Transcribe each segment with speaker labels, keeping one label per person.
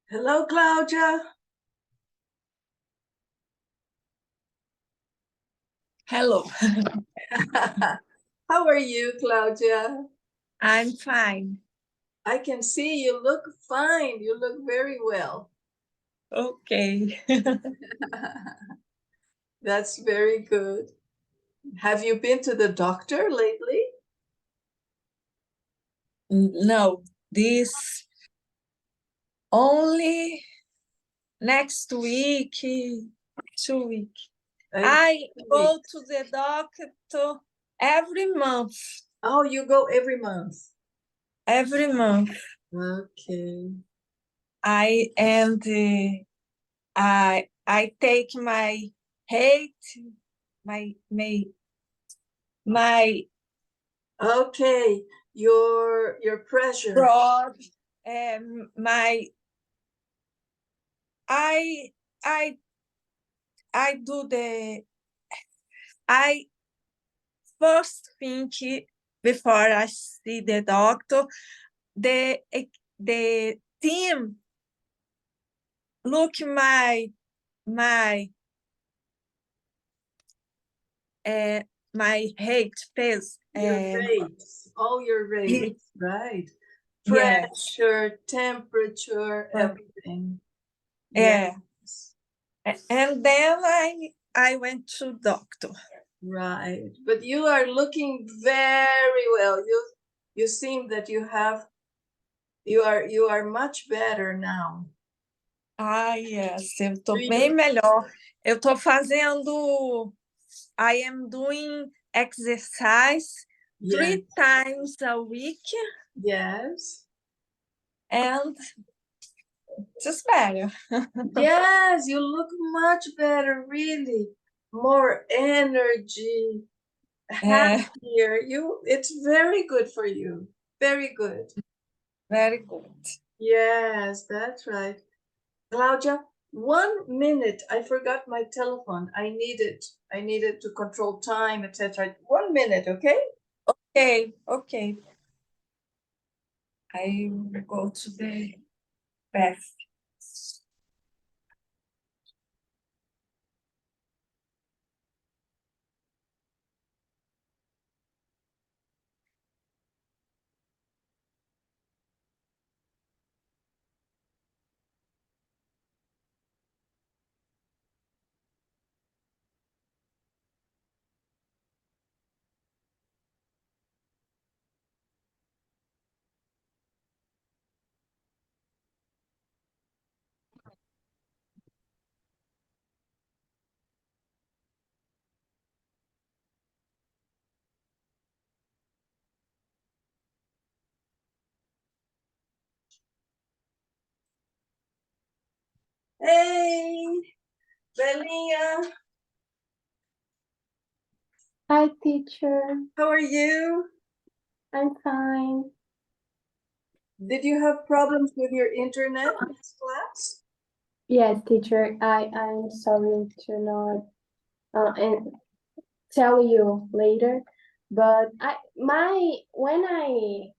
Speaker 1: Hello, Claudia.
Speaker 2: Hello,
Speaker 1: How are you, Claudia?
Speaker 2: I'm fine.
Speaker 1: I can see you look fine. You look very well.
Speaker 2: Okay.
Speaker 1: That's very good. Have you been to the doctor lately?
Speaker 2: No, this only next week, 2 weeks. I go to the doctor every month.
Speaker 1: Oh, you go every month.
Speaker 2: Every month.
Speaker 1: Okay.
Speaker 2: I and I take my height, my
Speaker 1: Okay. Your pressure.
Speaker 2: blood, and my I I I do the I first think before I see the doctor, the team look my uh, my height face.
Speaker 1: Your rates. All your rates, right?
Speaker 2: Yes.
Speaker 1: Pressure, temperature, everything.
Speaker 2: Yeah.
Speaker 1: Yes.
Speaker 2: And then I went to doctor.
Speaker 1: Right. But you are looking very well. You seem that you are much better now.
Speaker 2: Ah, yes, eu tô
Speaker 1: Do
Speaker 2: bem
Speaker 1: you-
Speaker 2: melhor. Eu tô fazendo, I am doing exercise
Speaker 1: Yes.
Speaker 2: 3 times a week,
Speaker 1: Yes.
Speaker 2: and just better.
Speaker 1: Yes, you look much better, really. More energy,
Speaker 2: É,
Speaker 1: happier. It's very good for you. Very good.
Speaker 2: very good.
Speaker 1: Yes, that's right. Claudia, 1 minute. I forgot my telephone. I needed to control time, etc. 1 minute, okay?
Speaker 2: Okay. I will go to the bath.
Speaker 1: Hey, Belinha,
Speaker 3: Hi, teacher.
Speaker 1: how are you?
Speaker 3: I'm fine.
Speaker 1: Did you have problems with your internet in this class?
Speaker 3: Yes, teacher. I'm sorry to not and tell you later, but when I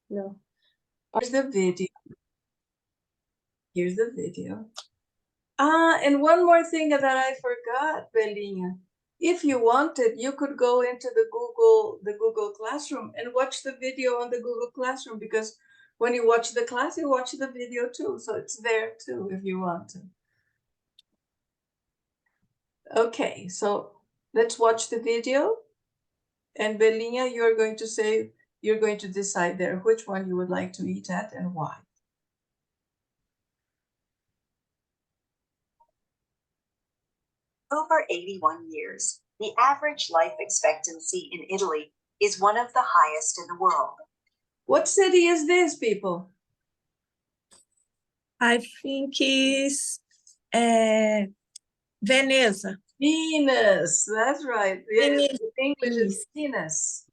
Speaker 3: no.
Speaker 1: Here's the video. Here's the video. And one more thing that I forgot, Belinha. If you wanted, you could go into the Google Classroom and watch the video on the Google Classroom, because when you watch the class, you watch the video too. So it's there too if you want to. Okay, so let's watch the video. And Belinha, you're going to decide there which one you would like to eat at and why.
Speaker 4: Over 81 years, the average life expectancy in Italy is one of the highest in the world.
Speaker 1: What city is this, people?
Speaker 2: I think it's Venice.
Speaker 1: Venus, that's right. Yes,
Speaker 2: Venus.
Speaker 1: in English it's Venus.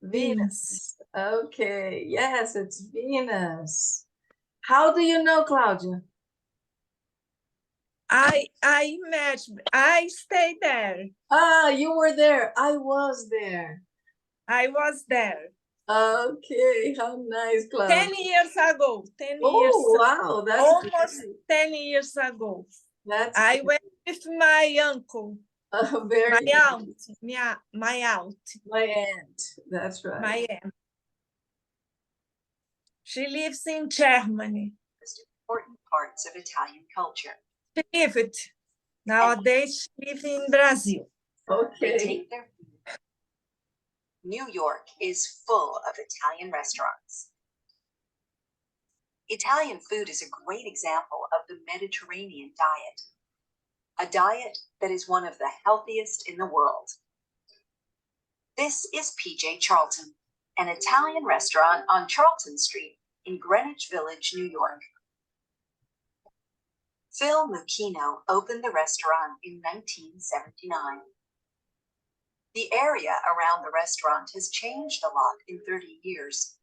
Speaker 1: Venus. Okay, yes, it's Venus. How do you know, Claudia?
Speaker 2: I imagine I stayed there.
Speaker 1: Ah, you were there. I was there.
Speaker 2: I was there.
Speaker 1: Okay, how nice,
Speaker 2: 10
Speaker 1: Claudia.
Speaker 2: years ago, 10
Speaker 1: Oh,
Speaker 2: years,
Speaker 1: wow, that's
Speaker 2: almost
Speaker 1: great.
Speaker 2: 10 years ago.
Speaker 1: That's
Speaker 2: I went with my uncle,
Speaker 1: very
Speaker 2: my
Speaker 1: nice.
Speaker 2: aunt, my aunt,
Speaker 1: My aunt. That's right.
Speaker 2: my aunt. She lives in Germany.
Speaker 4: Most important parts of Italian culture.
Speaker 2: She lived. Nowadays, she lives in Brazil.
Speaker 4: They
Speaker 1: Okay.
Speaker 4: take their food. New York is full of Italian restaurants. Italian food is a great example of the Mediterranean diet, a diet that is one of the healthiest in the world. This is PJ Charlton, an Italian restaurant on Charlton Street in Greenwich Village, New York. Phil Mucchino opened the restaurant in 1979. The area around the restaurant has changed a lot in 30 years.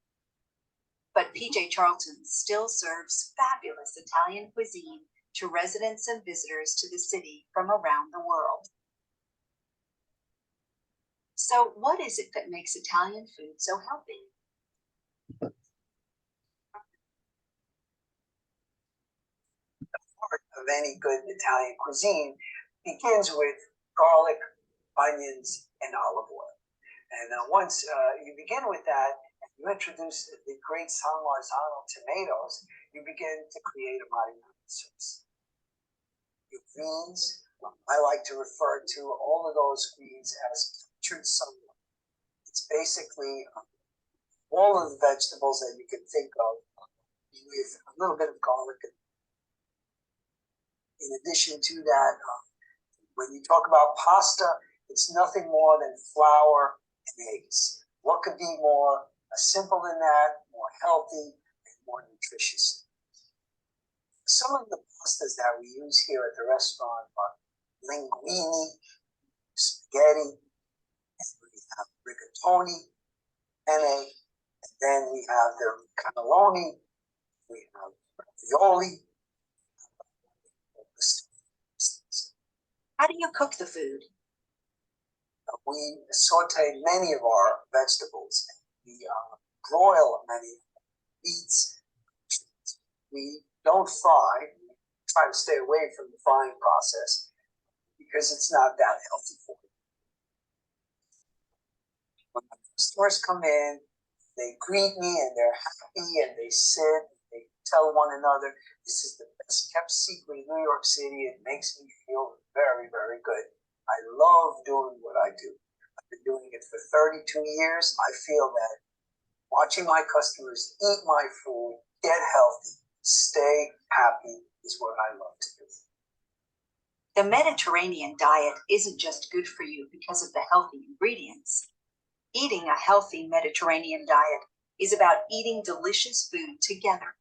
Speaker 4: But PJ Charlton still serves fabulous Italian cuisine to residents and visitors to the city from around the world. So what is it that makes Italian food so healthy?
Speaker 5: Part of any good Italian cuisine begins with garlic, onions, and olive oil. And once you begin with that, and you introduce the great San Marzano tomatoes, you begin to create a marinara sauce. Your greens, I like to refer to all of those greens as captured sunlight. It's basically all of the vegetables that you can think of with a little bit of garlic. In addition to that, when you talk about pasta, it's nothing more than flour and eggs. What could be more simple than that, more healthy, and more nutritious? Some of the pastas that we use here at the restaurant are linguine, spaghetti, and we have rigatoni, penne, and then we have the cannelloni, we have ravioli.
Speaker 4: How do you cook the food?
Speaker 5: We saute many of our vegetables. We broil many meats. We don't fry. We try to stay away from the frying process because it's not that healthy for you. When the customers come in, they greet me and they're happy and they sit, they tell one another, this is the best kept secret in New York City. It makes me feel very, very good. I love doing what I do. I've been doing it for 32 years. I feel that watching my customers eat my food, get healthy, stay happy is what I love to do.
Speaker 4: The Mediterranean diet isn't just good for you because of the healthy ingredients. Eating a healthy Mediterranean diet is about eating delicious food together.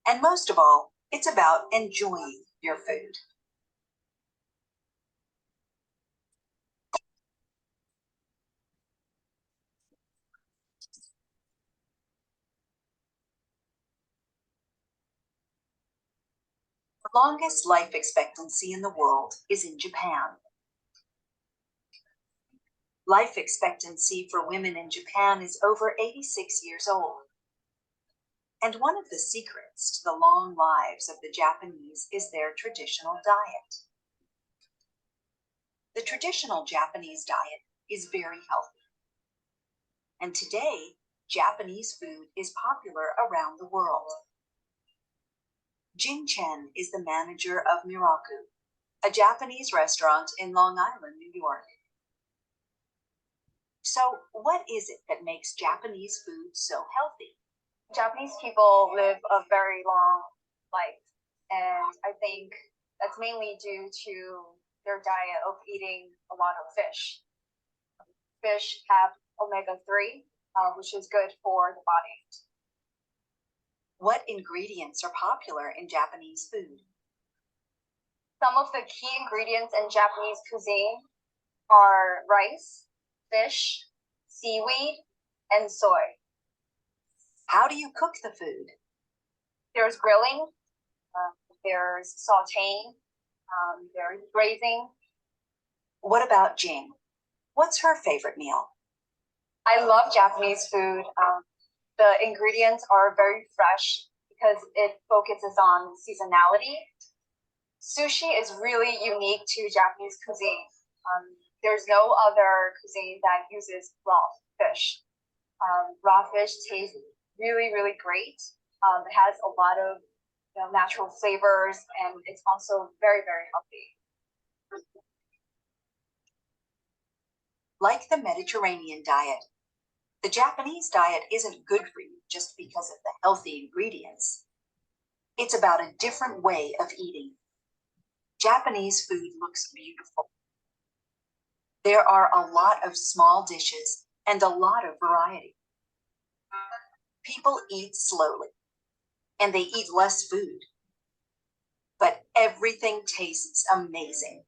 Speaker 4: And most of all, it's about enjoying your food. The longest life expectancy in the world is in Japan. Life expectancy for women in Japan is over 86 years old. And one of the secrets to the long lives of the Japanese is their traditional diet. The traditional Japanese diet is very healthy. And today, Japanese food is popular around the world. Jin Chen is the manager of Miraku, a Japanese restaurant in Long Island, New York. So, what is it that makes Japanese food so healthy?
Speaker 6: Japanese people live a very long life, and I think that's mainly due to their diet of eating a lot of fish. Fish have omega-3, which is good for the body.
Speaker 4: What ingredients are popular in Japanese food?
Speaker 6: Some of the key ingredients in Japanese cuisine are rice, fish, seaweed, and soy.
Speaker 4: How do you cook the food?
Speaker 6: There's grilling, there's sauteing, there's braising.
Speaker 4: What about Jing? What's her favorite meal?
Speaker 6: I love Japanese food. The ingredients are very fresh because it focuses on seasonality. Sushi is really unique to Japanese cuisine. There's no other cuisine that uses raw fish. Raw fish tastes really, really great. It has a lot of natural flavors, and it's also very, very healthy.
Speaker 4: Like the Mediterranean diet, the Japanese diet isn't good for you just because of the healthy ingredients. It's about a different way of eating. Japanese food looks beautiful. There are a lot of small dishes and a lot of variety. People eat slowly, and they eat less food. But everything tastes amazing.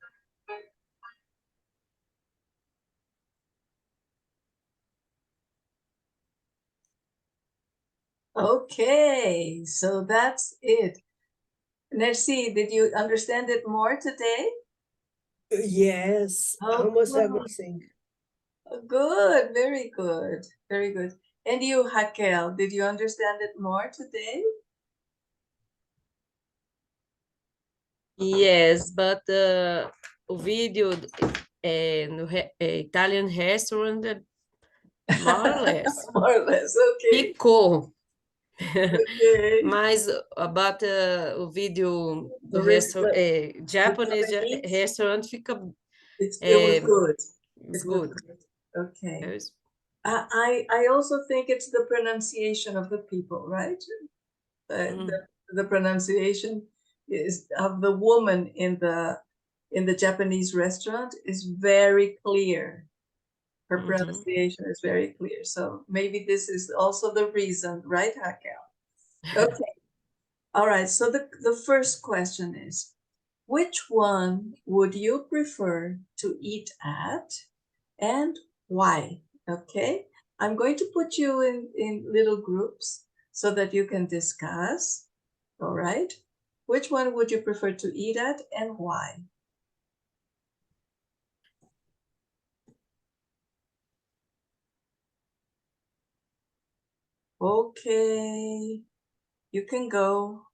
Speaker 1: Okay, so that's it. Merci, did you understand it more today?
Speaker 7: Yes,
Speaker 1: Oh,
Speaker 7: almost
Speaker 1: good.
Speaker 7: everything.
Speaker 1: Good, very good, very good. And you, Raquel, did you understand it more today?
Speaker 8: Yes, but o vídeo no Italian restaurant, more or less.
Speaker 1: More or less, okay.
Speaker 8: Ficou.
Speaker 1: Okay.
Speaker 8: Mas about o vídeo do Japanese
Speaker 1: Japanese?
Speaker 8: restaurant fica
Speaker 1: It was good.
Speaker 8: it's
Speaker 1: It was
Speaker 8: good.
Speaker 1: good. Okay.
Speaker 8: Yes.
Speaker 1: I also think it's the pronunciation of the people, right? The pronunciation is of the woman in the Japanese restaurant is very clear. Her pronunciation is very clear. So maybe this is also the reason, right, Raquel? Okay. All right. So the first question is, which one would you prefer to eat at and why? Okay. I'm going to put you in little groups so that you can discuss. All right. Which one would you prefer to eat at and why? Okay. You can go.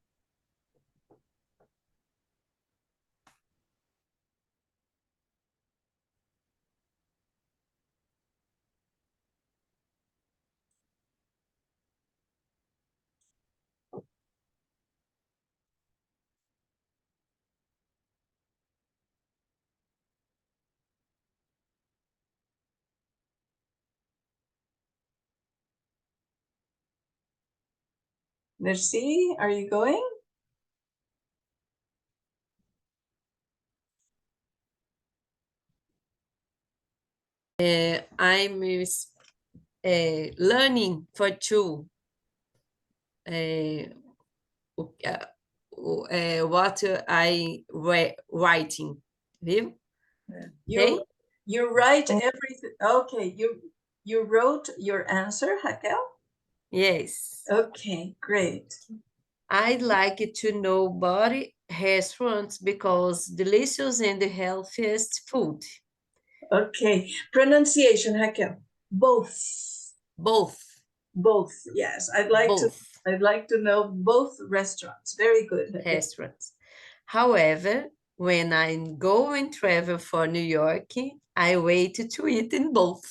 Speaker 1: Merci, are you going?
Speaker 8: I'm learning for two. What I writing, viu?
Speaker 1: You write everything. Okay, you wrote your answer, Raquel?
Speaker 8: Yes.
Speaker 1: Okay, great.
Speaker 8: I'd like to know body restaurants because delicious and the healthiest food.
Speaker 1: Okay, pronunciation, Raquel. Both.
Speaker 8: Both
Speaker 1: Yes, I'd like to know both restaurants. Very good, Raquel.
Speaker 8: restaurants. However, when I go and travel for New York, I wait to eat in both.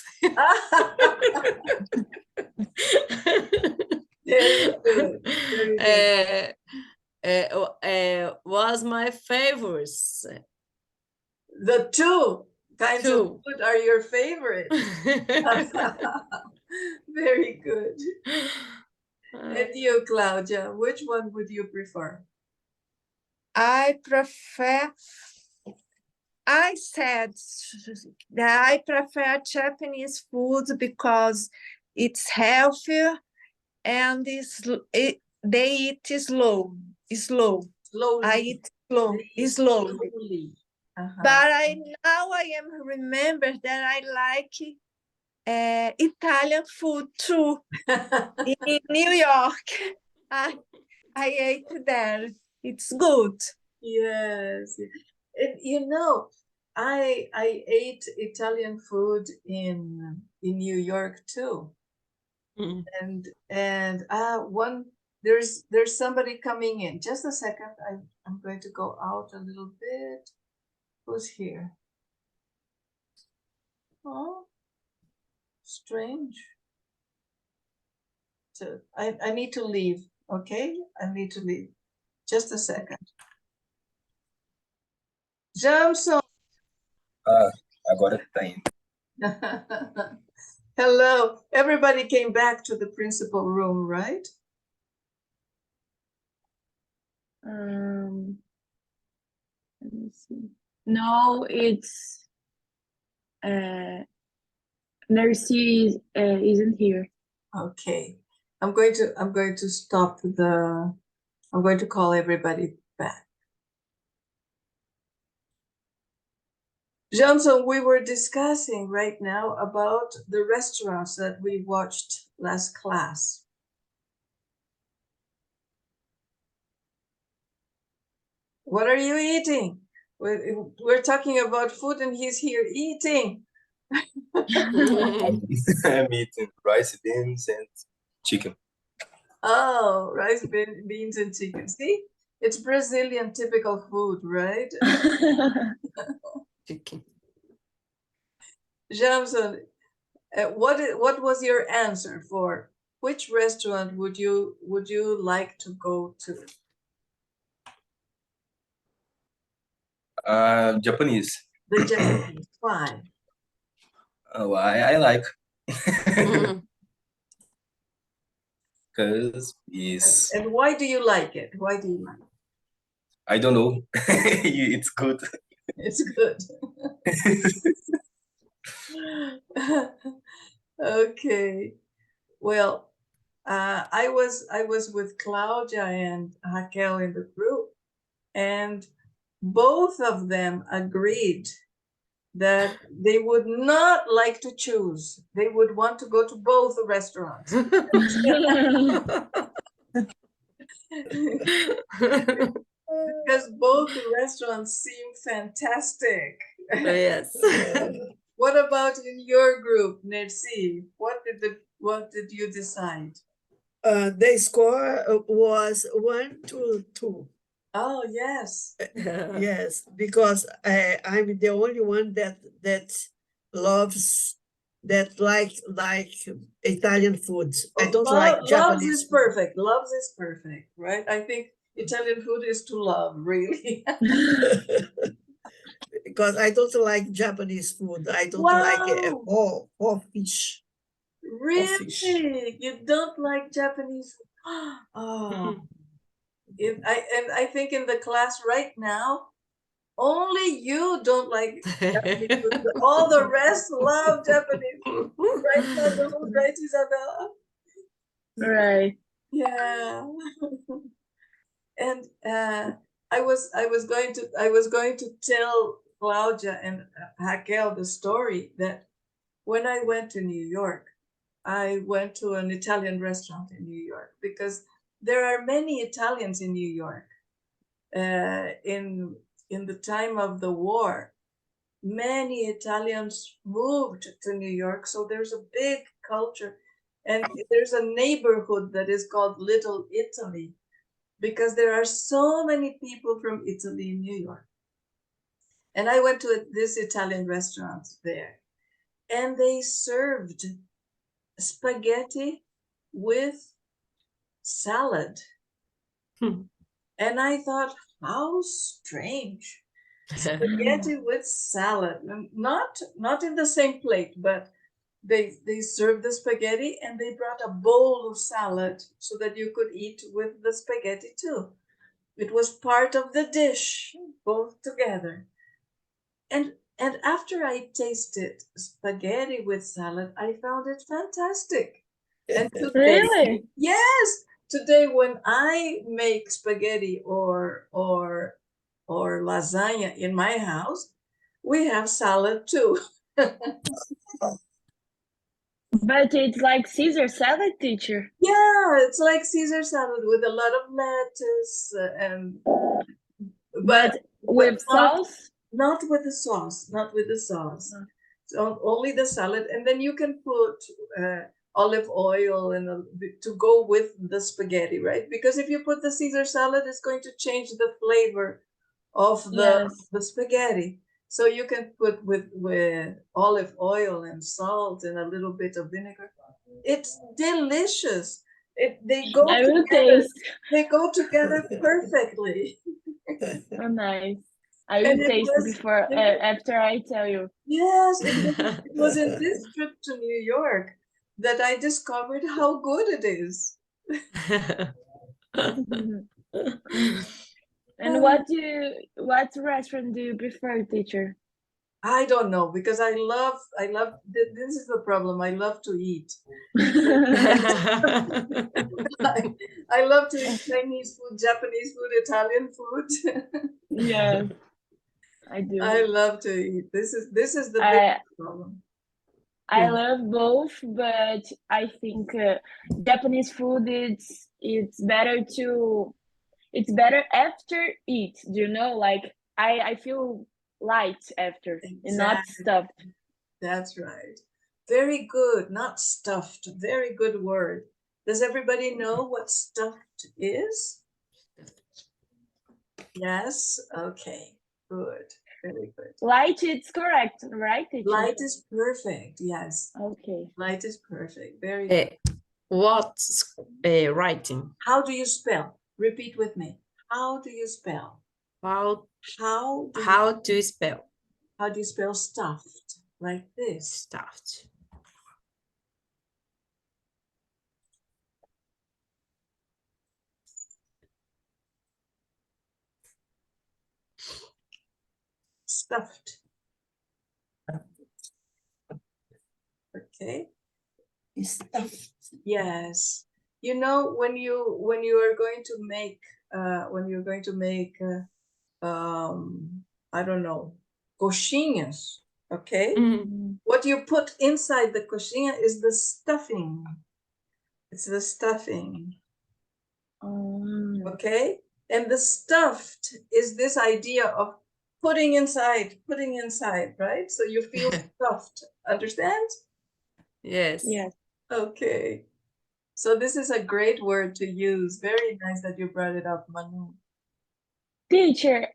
Speaker 1: Very good. Very good.
Speaker 8: Was my favorites.
Speaker 1: The two kinds of
Speaker 8: Two.
Speaker 1: food are your favorite. Very good. And you, Claudia, which one would you prefer?
Speaker 2: I said that I prefer Japanese food because it's healthier and they eat slow.
Speaker 1: Slowly.
Speaker 2: I eat slowly. But now I am remember that I like Italian food too. In New York, I ate there. It's good.
Speaker 1: Yes. And, I ate Italian food in in New York too.
Speaker 8: Mm.
Speaker 1: And there's somebody coming in. Just a second. I'm going to go out a little bit. Who's here? Oh, strange. So I need to leave. Okay, I need to leave. Just a second. Jamson.
Speaker 7: Agora tá indo.
Speaker 1: Hello. Everybody came back to the principal room, right?
Speaker 3: Let me see. No, it's Nercy isn't here.
Speaker 1: Okay. I'm going to stop the I'm going to call everybody back. Johnson, we were discussing right now about the restaurants that we watched last class. What are you eating? We're talking about food and he's here eating.
Speaker 7: I'm eating rice, beans, and chicken.
Speaker 1: Oh, rice, beans, and chicken. See, it's Brazilian typical food, right?
Speaker 8: Chicken.
Speaker 1: Jamson, what was your answer for which restaurant would you like to go to?
Speaker 7: Japanese.
Speaker 1: The Japanese. Why?
Speaker 7: I like.
Speaker 8: Mm.
Speaker 7: Because it's,
Speaker 1: And why do you like it? Why do you like it?
Speaker 7: I don't know. It's good.
Speaker 1: It's good. Okay. Well, I was with Claudia and Raquel in the group, and both of them agreed that they would not like to choose. They would want to go to both restaurants. Because both restaurants seem fantastic.
Speaker 8: Yes.
Speaker 1: What about in your group, Nercy? What did you decide?
Speaker 2: The score was 1-2.
Speaker 1: Oh, yes.
Speaker 2: Yes, because I'm the only one that loves like Italian food. I don't like
Speaker 1: Loves
Speaker 2: Japanese
Speaker 1: is perfect. Loves is perfect, right? I think Italian food is to love, really.
Speaker 2: because I don't like Japanese food. I don't like
Speaker 1: Wow.
Speaker 2: raw fish.
Speaker 1: Really? You don't like Japanese food? Oh, I think in the class right now, only you don't like Japanese food. All the rest love Japanese food. Right, Manu? Right, Isabella?
Speaker 3: Right.
Speaker 1: Yeah. And I was going to tell Claudia and Raquel the story that when I went to New York, I went to an Italian restaurant in New York because there are many Italians in New York. In the time of the war, many Italians moved to New York, so there's a big culture, and there's a neighborhood that is called Little Italy because there are so many people from Italy in New York. And I went to this Italian restaurant there, and they served spaghetti with salad. And I thought, how strange. Spaghetti with salad. Not in the same plate, but they served the spaghetti and they brought a bowl of salad so that you could eat with the spaghetti too. It was part of the dish, both together. And after I tasted spaghetti with salad, I found it fantastic. And today,
Speaker 3: Really?
Speaker 1: yes, today when I make spaghetti or lasagna in my house, we have salad too.
Speaker 3: But it's like Caesar salad, teacher.
Speaker 1: Yeah, it's like Caesar salad with a lot of lettuce but
Speaker 3: With sauce?
Speaker 1: not with the sauce, not with the sauce. only the salad, and then you can put olive oil and to go with the spaghetti, right? Because if you put the Caesar salad, it's going to change the flavor of
Speaker 3: Yes.
Speaker 1: the spaghetti. So you can put with olive oil and salt and a little bit of vinegar. It's delicious. They go
Speaker 3: I will
Speaker 1: together.
Speaker 3: taste.
Speaker 1: They go together perfectly.
Speaker 3: Oh, nice. I
Speaker 1: And
Speaker 3: will
Speaker 1: it
Speaker 3: taste
Speaker 1: was
Speaker 3: before after I tell you.
Speaker 1: yes, it was in this trip to New York that I discovered how good it is.
Speaker 3: And what restaurant do you prefer, teacher?
Speaker 1: I don't know because I love this is the problem. I love to eat. I love to eat Chinese food, Japanese food, Italian food.
Speaker 3: Yes, I do.
Speaker 1: I love to eat. This is the biggest problem.
Speaker 3: I love both, but I think Japanese food it's better after eat. Do you know? Like I feel light after and not
Speaker 1: Exactly.
Speaker 3: stuffed.
Speaker 1: That's right. Very good, not stuffed. Very good word. Does everybody know what stuffed is? Yes? Okay, good. Very good.
Speaker 3: Light, it's correct, right, teacher?
Speaker 1: Light is perfect, yes.
Speaker 3: Okay.
Speaker 1: Light is perfect. Very good.
Speaker 8: What's writing?
Speaker 1: How do you spell? Repeat with me. How do you spell?
Speaker 8: How
Speaker 1: How
Speaker 8: to spell?
Speaker 1: How do you spell stuffed? Like this.
Speaker 8: Stuffed.
Speaker 1: Stuffed. Okay.
Speaker 9: Stuffed.
Speaker 1: Yes. You know, when you are going to make I don't know, coxinhas, okay? What you put inside the coxinha is the stuffing. It's the stuffing. Okay? And the stuffed is this idea of putting inside, right? So you feel stuffed. Understand?
Speaker 8: Yes.
Speaker 3: Yes.
Speaker 1: Okay. So this is a great word to use. Very nice that you brought it up, Manu.
Speaker 3: Teacher,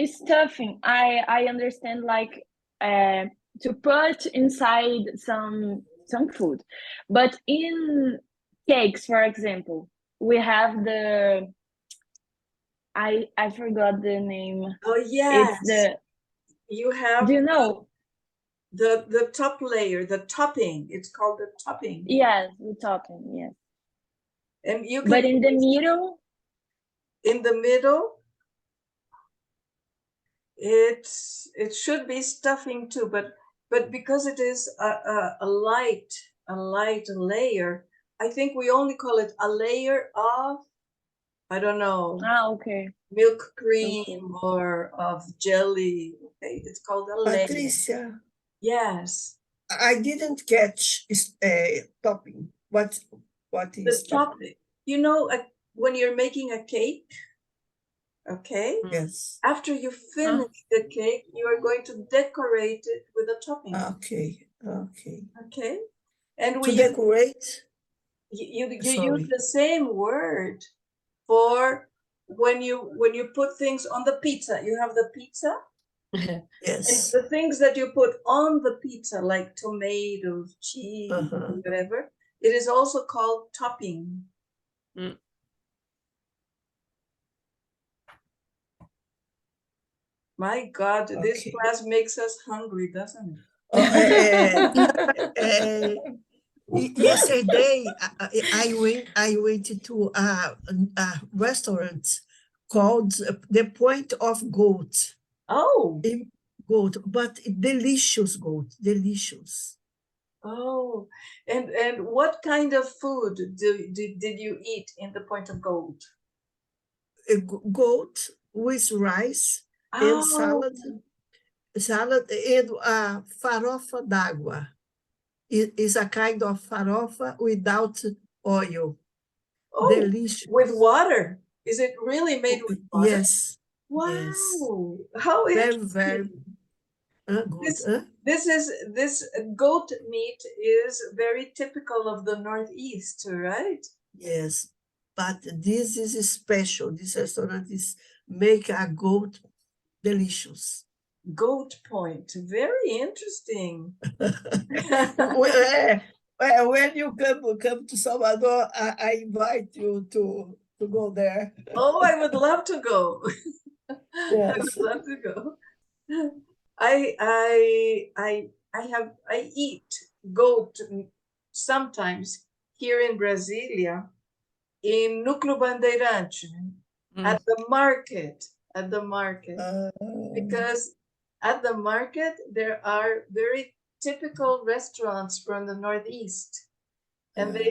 Speaker 3: stuffing. I understand like to put inside some food, but in cakes, for example, we have the I forgot the name.
Speaker 1: Oh yes.
Speaker 3: It's the
Speaker 1: You have
Speaker 3: do you know?
Speaker 1: the top layer, the topping. It's called the topping.
Speaker 3: Yes, the topping. Yes.
Speaker 1: And you can
Speaker 3: But in the middle.
Speaker 1: In the middle, it should be stuffing too, but because it is a light layer, I think we only call it a layer of, I don't know,
Speaker 3: Okay.
Speaker 1: milk cream or of jelly. Okay, it's called a layer.
Speaker 9: Patricia,
Speaker 1: Yes.
Speaker 9: I didn't catch topping. What is
Speaker 1: The topping? You know, when you're making a cake, okay?
Speaker 9: Yes.
Speaker 1: After you finish the cake, you are going to decorate it with a topping.
Speaker 9: Okay.
Speaker 1: Okay. And
Speaker 9: to decorate?
Speaker 1: You use the same word for when you put things on the pizza. You have the pizza.
Speaker 9: Yes.
Speaker 1: And the things that you put on the pizza, like tomatoes, cheese, whatever, it is also called topping. My God, this class makes us hungry, doesn't
Speaker 9: it? Yesterday, I went to a restaurant called The Point of Goat.
Speaker 1: Oh.
Speaker 9: Goat, but delicious goat, delicious.
Speaker 1: Oh, and what kind of food did you eat in the Point of Gold?
Speaker 9: Goat with rice and salad and farofa d'água. It is a kind of farofa without oil.
Speaker 1: Oh, delicious. With water? Is it really made with water?
Speaker 9: Yes.
Speaker 1: Wow.
Speaker 9: Yes.
Speaker 1: How
Speaker 9: very,
Speaker 1: interesting.
Speaker 9: very. Good. Huh?
Speaker 1: This goat meat is very typical of the Northeast, right?
Speaker 9: Yes, but this is special. This restaurant is make a goat delicious.
Speaker 1: Goat Point, very interesting.
Speaker 9: When you come to Salvador, I invite you to go there.
Speaker 1: Oh, I would love to go. I
Speaker 9: Yes.
Speaker 1: would love to go. I eat goat sometimes here in Brasilia, in Núcleo Bandeirante, at the market, because at the market there are very typical restaurants from the Northeast, and they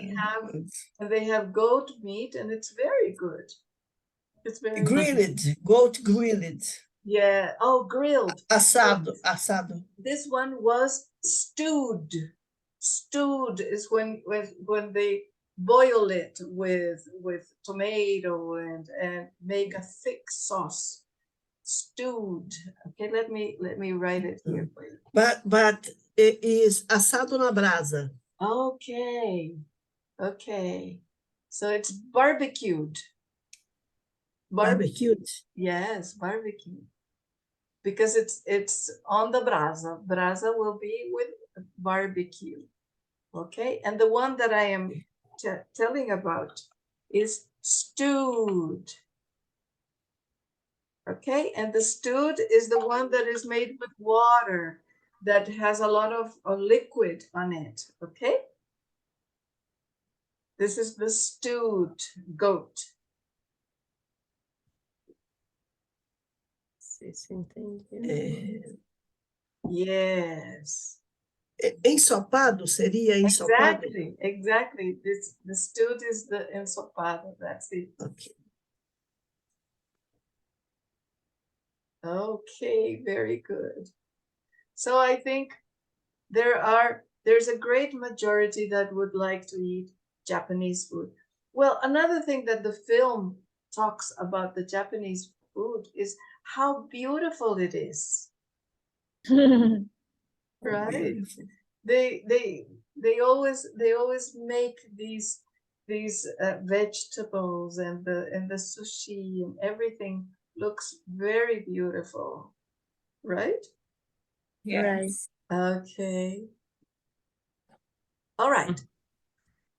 Speaker 1: have goat meat, and it's very good. It's very
Speaker 9: grilled, goat grilled.
Speaker 1: Yeah. Oh, grilled.
Speaker 9: Assado.
Speaker 1: This one was stewed. Stewed is when they boil it with tomato and make a thick sauce. Stewed. Okay, let me write it here for you.
Speaker 9: But it is assado na brasa.
Speaker 1: Okay. Okay. So it's barbecued.
Speaker 9: Barbecued.
Speaker 1: Yes, barbecued. Because it's on the brasa. Brasa will be with barbecue. Okay, and the one that I am telling about is stewed. Okay, and the stewed is the one that is made with water, that has a lot of liquid on it. Okay, this is the stewed goat. Yes.
Speaker 9: Ensopado seria ensopado?
Speaker 1: Exactly. The stewed is the ensopado. That's it.
Speaker 9: Okay.
Speaker 1: Okay, very good. So I think there's a great majority that would like to eat Japanese food. Well, another thing that the film talks about the Japanese food is how beautiful it is. Right? They always make these vegetables and the sushi and everything looks very beautiful, right?
Speaker 2: Yes.
Speaker 1: Okay. All right.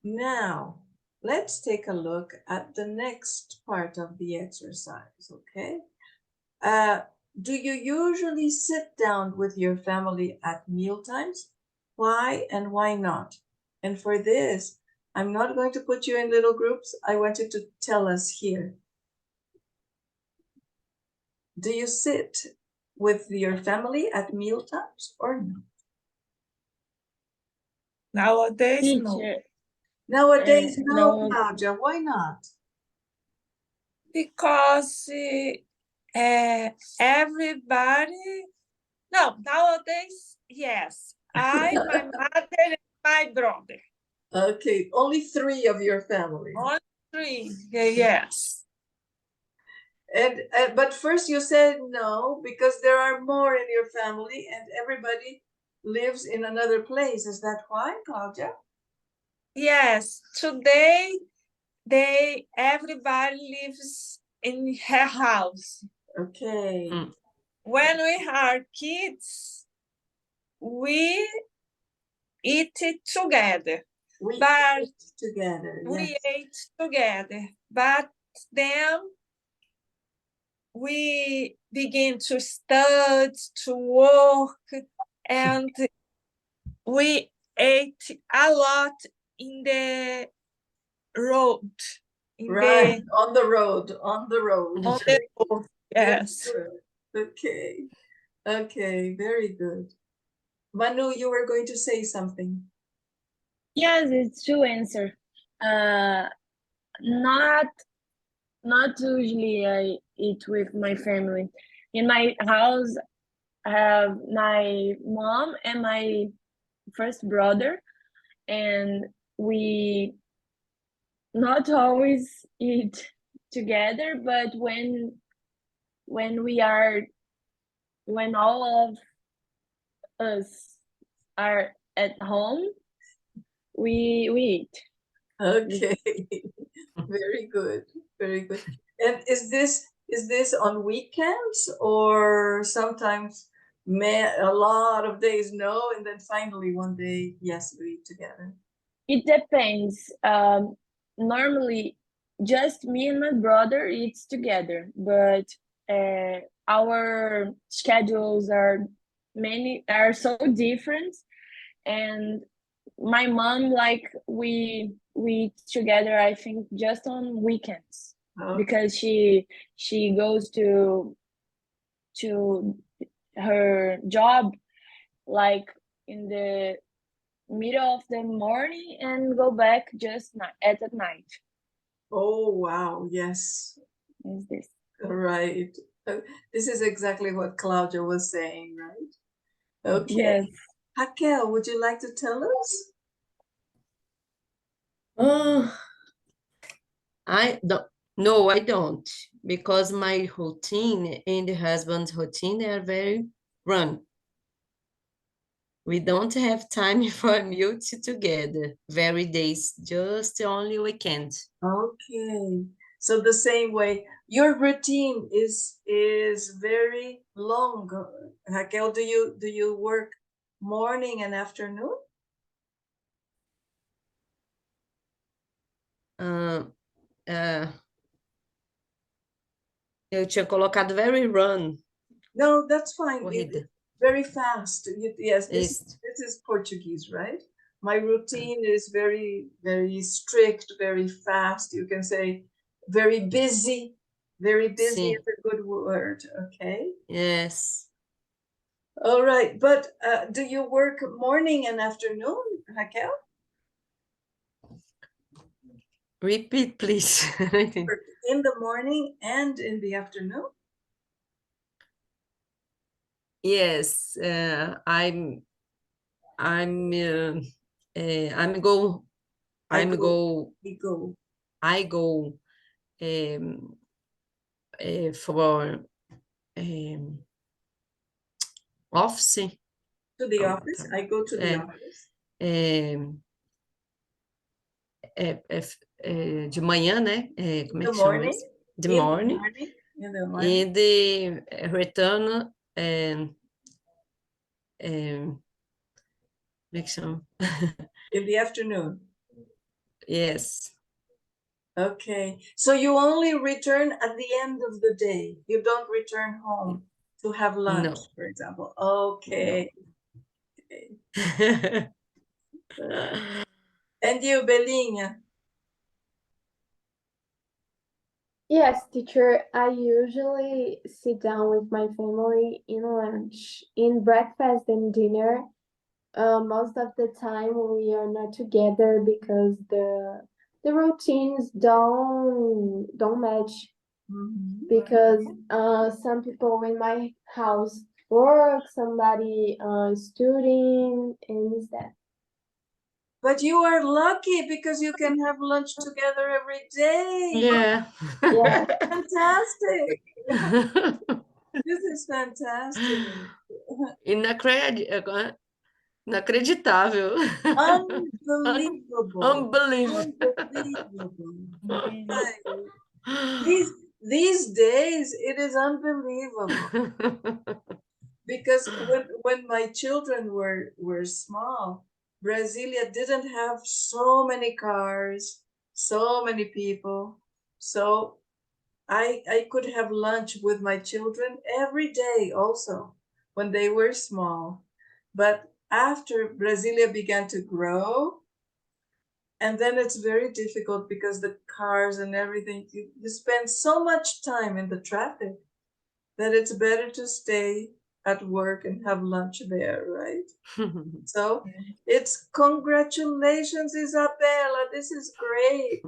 Speaker 1: Now let's take a look at the next part of the exercise. Okay. Do you usually sit down with your family at meal times? Why and why not? And for this, I'm not going to put you in little groups. I want you to tell us here. Do you sit with your family at meal times or not?
Speaker 2: Nowadays, no.
Speaker 3: Teacher,
Speaker 1: Nowadays, no,
Speaker 3: no.
Speaker 1: Claudia. Why not?
Speaker 2: Because everybody, no, nowadays, yes. I, my mother, and my brother.
Speaker 1: Okay, only 3 of your family.
Speaker 2: Only 3, yes.
Speaker 1: And but first you said no because there are more in your family and everybody lives in another place. Is that why, Claudia?
Speaker 2: Yes, today everybody lives in her house.
Speaker 1: Okay.
Speaker 2: When we are kids, we eat together.
Speaker 1: We
Speaker 2: but
Speaker 1: ate together.
Speaker 2: we
Speaker 1: Yes.
Speaker 2: ate together. But then we begin to study, to work, and we ate a lot in the road.
Speaker 1: Right, on the road.
Speaker 2: On the road, yes.
Speaker 1: Okay. Okay, very good. Manu, you were going to say something.
Speaker 3: Yes, it's to answer. Not usually I eat with my family. In my house, I have my mom and my first brother, and we not always eat together, but when all of us are at home, we eat.
Speaker 1: Okay. Very good. Very good. And is this on weekends or sometimes a lot of days no, and then finally one day yes, we eat together?
Speaker 3: It depends. Normally, just me and my brother eats together, but our schedules are so different, and my mom we eat together. I think just on weekends
Speaker 1: Okay.
Speaker 3: because she goes to her job like in the middle of the morning and go back just at night.
Speaker 1: Oh wow, yes.
Speaker 3: Is this?
Speaker 1: Right. This is exactly what Claudia was saying, right? Okay.
Speaker 3: Yes.
Speaker 1: Raquel, would you like to tell us?
Speaker 8: I don't. No, I don't, because my routine and the husband's routine are very run. We don't have time for meal together, very days, just only weekend.
Speaker 1: Okay. So the same way, your routine is very long. Raquel, do you work morning and afternoon?
Speaker 8: Eu tinha colocado very run,
Speaker 1: No, that's fine.
Speaker 8: corrida.
Speaker 1: Very fast. Yes,
Speaker 8: Isso.
Speaker 1: this is Portuguese, right? My routine is very, very strict, very fast. You can say very busy. Very busy
Speaker 8: Sim.
Speaker 1: is a good word, okay?
Speaker 8: Yes.
Speaker 1: All right, but do you work morning and afternoon, Raquel?
Speaker 8: Repeat, please.
Speaker 1: In the morning and in the afternoon?
Speaker 8: Yes, I'm go
Speaker 1: I
Speaker 8: I'm
Speaker 1: go.
Speaker 8: go
Speaker 1: We go.
Speaker 8: I go for office.
Speaker 1: To the
Speaker 8: Oh,
Speaker 1: office.
Speaker 8: tá.
Speaker 1: I go to the office.
Speaker 8: De manhã, né? Como é
Speaker 1: The
Speaker 8: que chama
Speaker 1: morning.
Speaker 8: isso? De
Speaker 1: In the
Speaker 8: morning.
Speaker 1: morning. In the morning.
Speaker 8: E de return, como é que chama?
Speaker 1: In the afternoon.
Speaker 8: Yes.
Speaker 1: Okay. So you only return at the end of the day. You don't return home to have lunch,
Speaker 8: No.
Speaker 1: for example. Okay. And you, Belinha?
Speaker 10: Yes, teacher, I usually sit down with my family in lunch, in breakfast and dinner. Most of the time we are not together because the routines don't match because some people in my house work, somebody studying, and is that.
Speaker 1: But you are lucky because you can have lunch together every day.
Speaker 8: Yeah.
Speaker 10: Yeah.
Speaker 1: Fantastic. This is fantastic.
Speaker 8: Inacreditável.
Speaker 1: Unbelievable.
Speaker 8: Unbelievable.
Speaker 1: Unbelievable. These days, it is unbelievable. Because when my children were small, Brasilia didn't have so many cars, so many people. So I could have lunch with my children every day also when they were small. But after Brasilia began to grow, and then it's very difficult because the cars and everything, you spend so much time in the traffic that it's better to stay at work and have lunch there, right? So it's congratulations, Isabella. This is great.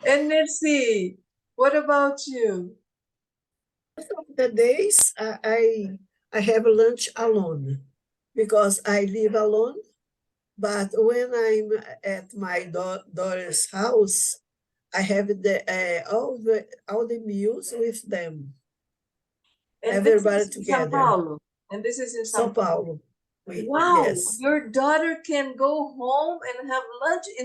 Speaker 1: And Merci, what about you?
Speaker 9: Most of the days I have lunch alone because I live alone. But when I'm at my daughter's house, I have all the meals with them.
Speaker 1: And
Speaker 9: Everybody
Speaker 1: this is in São
Speaker 9: together.
Speaker 1: Paulo. And this is in
Speaker 9: São Paulo.
Speaker 1: Wow,
Speaker 9: Yes.
Speaker 1: your daughter can go home and have lunch in